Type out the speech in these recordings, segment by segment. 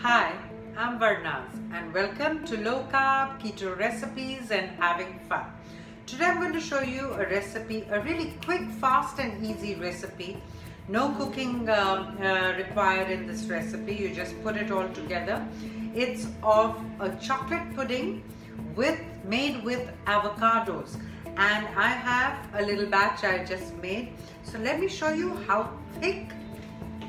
Hi, I'm Varnaz and welcome to Low Carb Keto Recipes and Having Fun. Today I'm going to show you a recipe, a really quick, fast and easy recipe. No cooking required in this recipe, you just put it all together. It's of a chocolate pudding made with avocados, and I have a little batch I just made. So let me show you how thick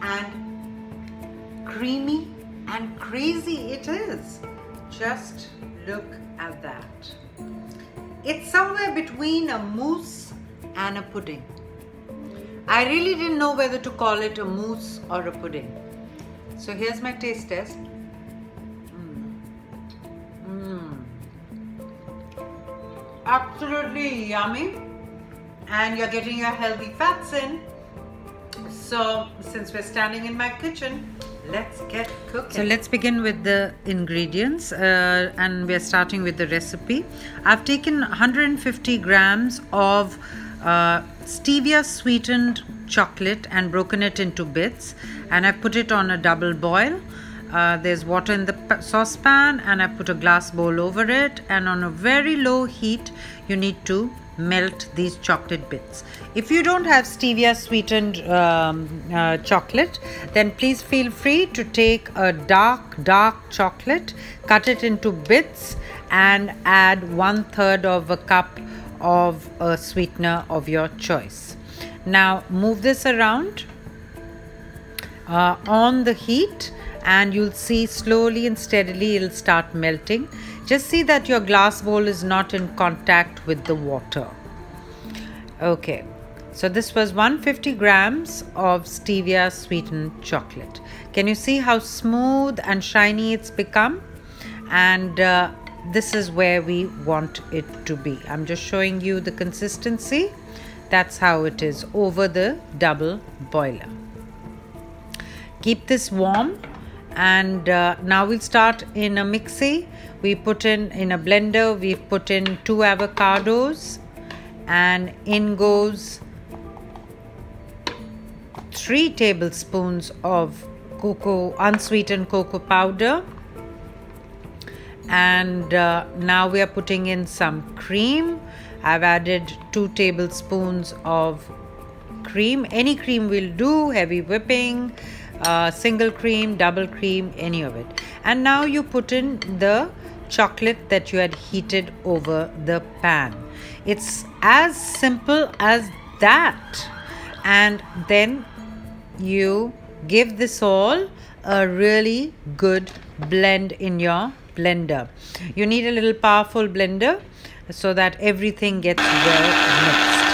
and creamy and crazy it is. Just look at that. It's somewhere between a mousse and a pudding. I really didn't know whether to call it a mousse or a pudding. So here's my taste test. Absolutely yummy, and you're getting your healthy fats in. So since we're standing in my kitchen, let's get cooking. So let's begin with the ingredients, and we're starting with the recipe. I've taken 150 grams of stevia sweetened chocolate and broken it into bits, and I put it on a double boil. There's water in the saucepan, and I put a glass bowl over it, and on a very low heat you need to melt these chocolate bits. If you don't have stevia sweetened chocolate, then please feel free to take a dark chocolate, cut it into bits, and add 1/3 of a cup of a sweetener of your choice. Now move this around on the heat, and you'll see slowly and steadily it'll start melting. Just see that your glass bowl is not in contact with the water. Okay, so this was 150 grams of stevia sweetened chocolate. Can you see how smooth and shiny it's become? And this is where we want it to be. I'm just showing you the consistency. That's how it is over the double boiler. Keep this warm. And now we'll start in a mixie. We put in a blender, we've put in 2 avocados, and in goes 3 tablespoons of unsweetened cocoa powder. And now we are putting in some cream. I've added 2 tablespoons of cream. Any cream will do, heavy whipping, single cream, double cream, any of it. And now you put in the chocolate that you had heated over the pan. It's as simple as that. And then you give this all a really good blend in your blender. You need a little powerful blender so that everything gets well mixed.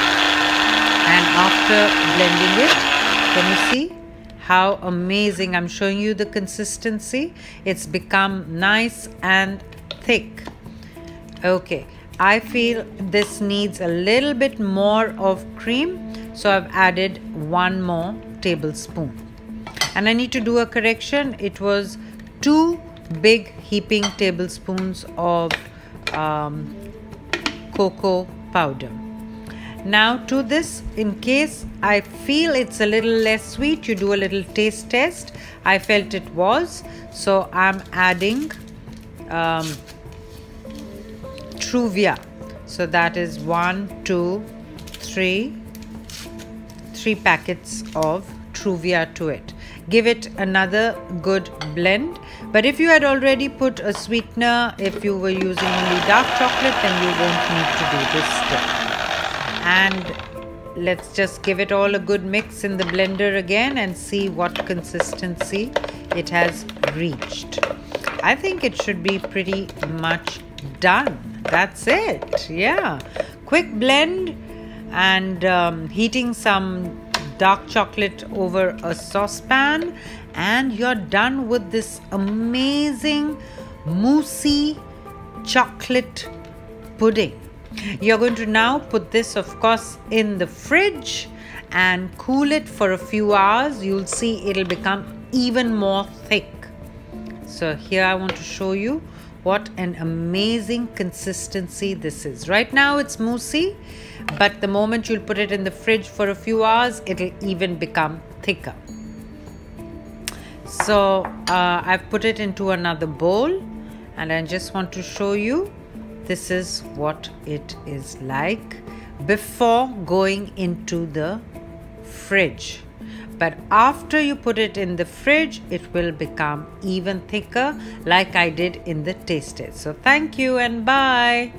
And after blending it, can you see how amazing? I'm showing you the consistency. It's become nice and thick. Okay, I feel this needs a little bit more of cream, so I've added 1 more tablespoon. And I need to do a correction. It was 2 big heaping tablespoons of cocoa powder. Now to this, in case I feel it's a little less sweet, you do a little taste test. I felt it was, so I'm adding Truvia. So that is 3 packets of Truvia to it. Give it another good blend. But if you had already put a sweetener, if you were using only dark chocolate, then you won't need to do this step. And let's just give it all a good mix in the blender again and see what consistency it has reached. I think it should be pretty much done. That's it. Yeah, quick blend, and heating some dark chocolate over a saucepan, and you're done with this amazing moussey chocolate pudding. You're going to now put this, of course, in the fridge and cool it for a few hours. You'll see it'll become even more thick. So here I want to show you what an amazing consistency this is. Right now it's moussey, but the moment you'll put it in the fridge for a few hours, it'll even become thicker. So I've put it into another bowl, and I just want to show you this is what it is like before going into the fridge. But after you put it in the fridge, it will become even thicker like I did in the taste test. So thank you and bye.